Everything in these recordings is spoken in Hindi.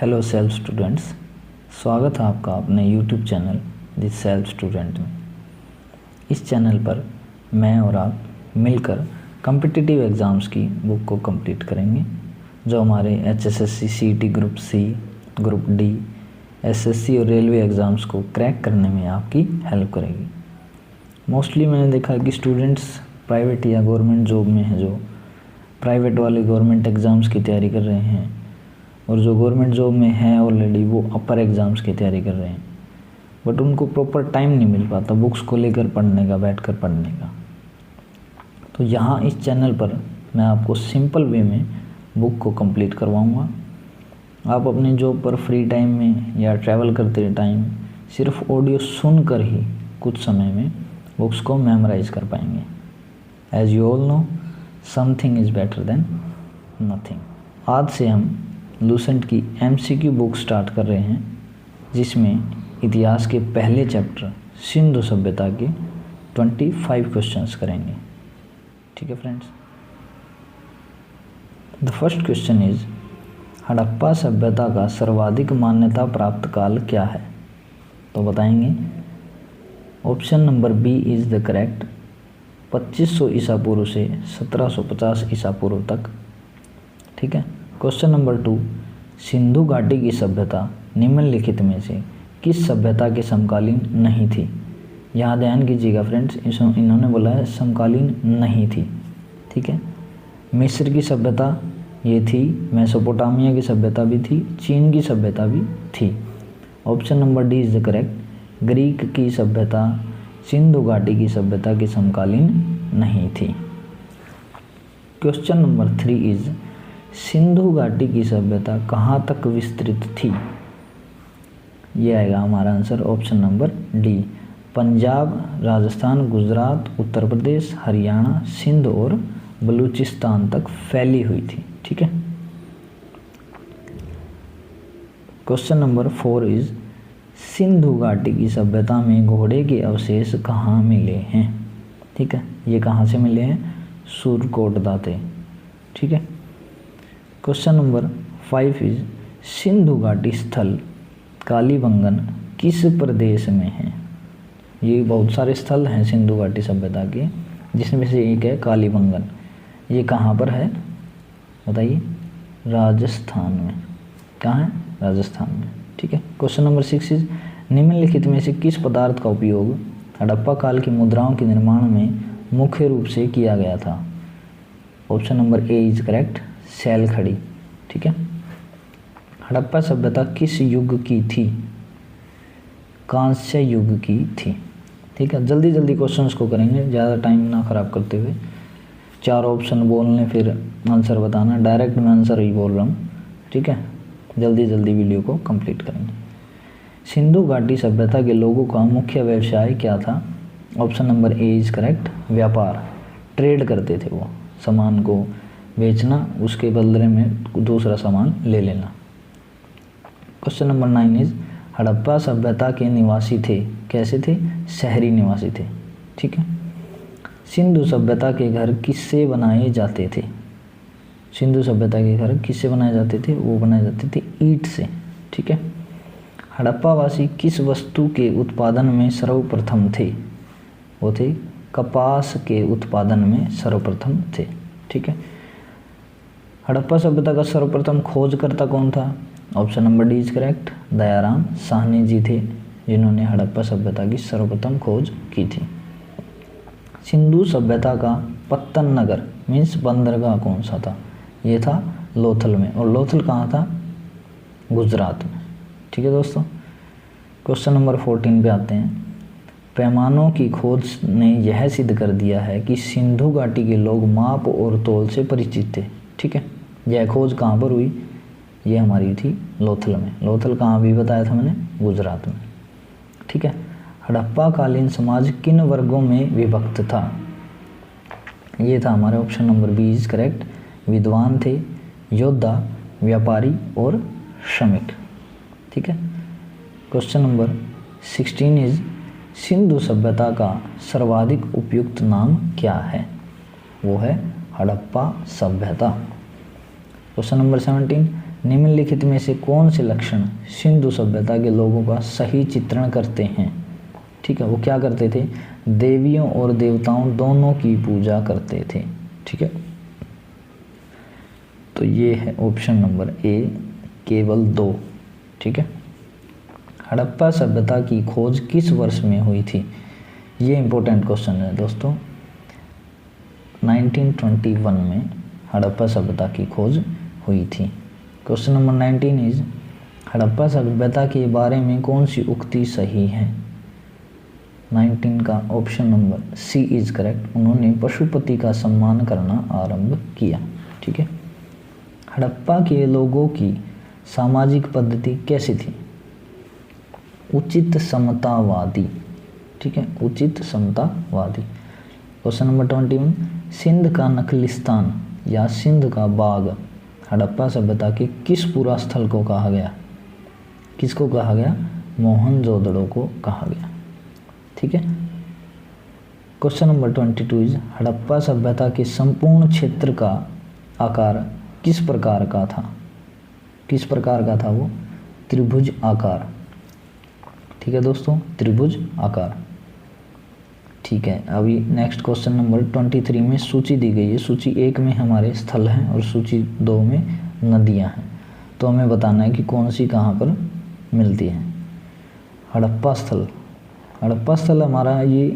हेलो सेल्फ स्टूडेंट्स, स्वागत है आपका अपने YouTube channel the self student में। इस चैनल पर मैं और आप मिलकर कॉम्पिटिटिव एग्ज़ाम्स की बुक को कंप्लीट करेंगे, जो हमारे HSSC, CET group C, group D, SSC और रेलवे एग्ज़ाम्स को क्रैक करने में आपकी हेल्प करेगी। मोस्टली मैंने देखा है कि स्टूडेंट्स प्राइवेट या गवर्नमेंट जॉब में हैं, जो प्राइवेट वाले गवर्नमेंट एग्ज़ाम्स की तैयारी कर रहे हैं, और जो गवर्नमेंट जॉब में है ऑलरेडी वो अपर एग्ज़ाम्स की तैयारी कर रहे हैं, बट उनको प्रॉपर टाइम नहीं मिल पाता बुक्स को लेकर पढ़ने का, बैठकर पढ़ने का। तो यहाँ इस चैनल पर मैं आपको सिंपल वे में बुक को कंप्लीट करवाऊँगा। आप अपने जॉब पर फ्री टाइम में या ट्रैवल करते टाइम सिर्फ ऑडियो सुनकर ही कुछ समय में बुक्स को मेमोराइज कर पाएंगे। As you all know, something is better than nothing. आज से हम लूसेंट की MCQ बुक स्टार्ट कर रहे हैं, जिसमें इतिहास के पहले चैप्टर सिंधु सभ्यता के 25 क्वेश्चंस करेंगे। ठीक है friends. The first question is, Harappa सभ्यता का सर्वाधिक मान्यता प्राप्त काल क्या है? तो बताएंगे। Option number B is the correct, 2500 ईसा पूर्व से 1750 ईसा पूर्व तक। ठीक है। क्वेश्चन नंबर 2, सिंधु घाटी की सभ्यता निम्नलिखित में से किस सभ्यता के समकालीन नहीं थी? यहाँ ध्यान कीजिएगा फ्रेंड्स, इन्होंने बोला है समकालीन नहीं थी। ठीक है। मिस्र की सभ्यता ये थी, मेसोपोटामिया की सभ्यता भी थी, चीन की सभ्यता भी थी। Option number D is the correct, Greek की सभ्यता सिंधु घाटी की सभ्यता के समकालीन नहीं थी। क्वेश्चन नंबर 3 इज़, सिंधु घाटी की सभ्यता कहाँ तक विस्तृत थी? ये आएगा हमारा answer option number D, Punjab, Rajasthan, Gujarat, Uttar Pradesh, Haryana, Sindh और बलूचिस्तान तक फैली हुई थी। ठीक है। क्वेश्चन नंबर 4 इज, सिंधु घाटी की सभ्यता में घोड़े के अवशेष कहाँ मिले हैं? ठीक है। ये कहाँ से मिले हैं? सूरकोट दाते। ठीक है। क्वेश्चन नंबर 5 इज, सिंधु घाटी स्थल कालीबंगन किस प्रदेश में है? ये बहुत सारे स्थल हैं सिंधु घाटी सभ्यता के, जिसमें से एक है कालीबंगन। ये कहाँ पर है बताइए? राजस्थान में। कहाँ है? राजस्थान में। ठीक है। क्वेश्चन नंबर 6 इज, निम्नलिखित में से किस पदार्थ का उपयोग हड़प्पा काल की मुद्राओं के निर्माण में मुख्य रूप से किया गया था? Option number A is correct, शैल खड़ी। ठीक है। हड़प्पा सभ्यता किस युग की थी? कांस्य युग की थी। ठीक है। जल्दी जल्दी क्वेश्चंस को करेंगे, ज़्यादा टाइम ना ख़राब करते हुए। 4 ऑप्शन बोलने फिर आंसर बताना, डायरेक्ट मैं आंसर ही बोल रहा हूँ। ठीक है। जल्दी जल्दी वीडियो को कंप्लीट करेंगे। सिंधु घाटी सभ्यता के लोगों का मुख्य व्यवसाय क्या था? Option number A is correct, व्यापार। ट्रेड करते थे वो, सामान को बेचना, उसके बदले में दूसरा सामान ले लेना। क्वेश्चन नंबर 9 इज, हड़प्पा सभ्यता के निवासी थे कैसे थे? शहरी निवासी थे। ठीक है। सिंधु सभ्यता के घर किससे बनाए जाते थे? सिंधु सभ्यता के घर किससे बनाए जाते थे? वो बनाए जाते थे ईंट से। ठीक है। हड़प्पा वासी किस वस्तु के उत्पादन में सर्वप्रथम थे? वो थे कपास के उत्पादन में सर्वप्रथम थे। ठीक है। हड़प्पा सभ्यता का सर्वप्रथम खोजकर्ता कौन था? Option number D is correct, Dayaram Sahni ji थे, जिन्होंने हड़प्पा सभ्यता की सर्वप्रथम खोज की थी। सिंधु सभ्यता का पत्तन नगर मीन्स बंदरगाह कौन सा था? ये था लोथल में, और लोथल कहाँ था? गुजरात में। ठीक है दोस्तों। क्वेश्चन नंबर 14 पे आते हैं। पैमानों की खोज ने यह सिद्ध कर दिया है कि सिंधु घाटी के लोग माप और तौल से परिचित थे। ठीक है। यह खोज कहाँ पर हुई? ये हमारी थी लोथल में। लोथल कहाँ भी बताया था मैंने? गुजरात में। ठीक है। हड़प्पा कालीन समाज किन वर्गों में विभक्त था? ये था हमारे option number B is correct, विद्वान थे, योद्धा, व्यापारी और श्रमिक। ठीक है। क्वेश्चन नंबर 16 इज, सिंधु सभ्यता का सर्वाधिक उपयुक्त नाम क्या है? वो है हड़प्पा सभ्यता। क्वेश्चन नंबर 17, निम्नलिखित में से कौन से लक्षण सिंधु सभ्यता के लोगों का सही चित्रण करते हैं? ठीक है, वो क्या करते थे? देवियों और देवताओं दोनों की पूजा करते थे। ठीक है, तो ये है ऑप्शन नंबर ए, केवल 2। ठीक है, हड़प्पा सभ्यता की खोज किस वर्ष में हुई थी? ये इंपॉर्टेंट क्वेश्चन है दोस्तों। 1921 में हड़प्पा सभ्यता की खोज हुई थी। क्वेश्चन नंबर 19 इज, हड़प्पा सभ्यता के बारे में कौन सी उक्ति सही है? 19 का option number C is correct. उन्होंने पशुपति का सम्मान करना आरंभ किया। ठीक है, हड़प्पा के लोगों की सामाजिक पद्धति कैसी थी? उचित समतावादी। ठीक है, उचित समतावादी। क्वेश्चन नंबर 21, सिंध का नखलिस्तान या सिंध का बाग हड़प्पा सभ्यता के किस पुरा स्थल को कहा गया? किसको कहा गया? मोहनजोदड़ो को कहा गया। ठीक है, क्वेश्चन नंबर 22 इज, हड़प्पा सभ्यता के संपूर्ण क्षेत्र का आकार किस प्रकार का था? किस प्रकार का था वो? त्रिभुज आकार। ठीक है दोस्तों, त्रिभुज आकार। ठीक है, अभी नेक्स्ट क्वेश्चन नंबर 23 में सूची दी गई है। सूची 1 में हमारे स्थल हैं और सूची 2 में नदियां हैं। तो हमें बताना है कि कौन सी कहाँ पर मिलती है। हड़प्पा स्थल, हड़प्पा स्थल हमारा ये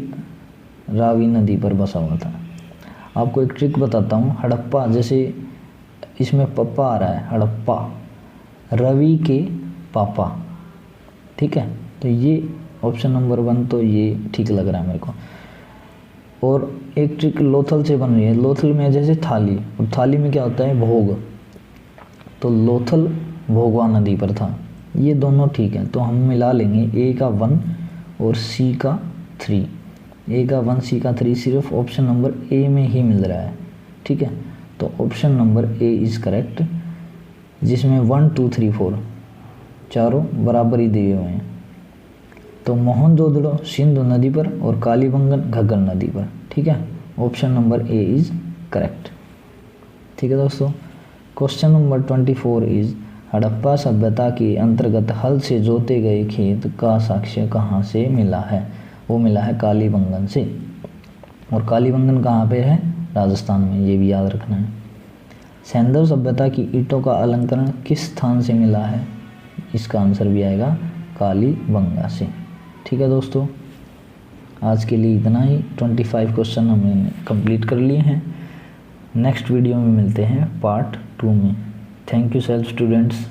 रावी नदी पर बसा हुआ था। आपको एक ट्रिक बताता हूँ। हड़प्पा, जैसे इसमें पप्पा आ रहा है, हड़प्पा, रवि के पापा। ठीक है, तो ये ऑप्शन नंबर 1 तो ये ठीक लग रहा है मेरे को। और एक ट्रिक लोथल से बन रही है। लोथल में जैसे थाली, और थाली में क्या होता है? भोग। तो लोथल भोगवा नदी पर था। ये दोनों ठीक है, तो हम मिला लेंगे ए का 1 और सी का 3। ए का 1, सी का 3 सिर्फ ऑप्शन नंबर ए में ही मिल रहा है। ठीक है, तो option number A is correct, जिसमें 1 2 3 4 चारों बराबर ही दिए हुए हैं। तो मोहनजोदड़ो सिंधु नदी पर और कालीबंगन घग्गर नदी पर। ठीक है, option number A is correct. ठीक है दोस्तों, क्वेश्चन नंबर 24 इज़, हड़प्पा सभ्यता के अंतर्गत हल से जोते गए खेत का साक्ष्य कहाँ से मिला है? वो मिला है कालीबंगन से। और कालीबंगन कहाँ पे है? राजस्थान में, ये भी याद रखना है। सैंधव सभ्यता की ईंटों का अलंकरण किस स्थान से मिला है? इसका आंसर भी आएगा कालीबंगा से। ठीक है दोस्तों, आज के लिए इतना ही। 25 क्वेश्चन हमने कंप्लीट कर लिए हैं। नेक्स्ट वीडियो में मिलते हैं पार्ट 2 में। Thank you self students.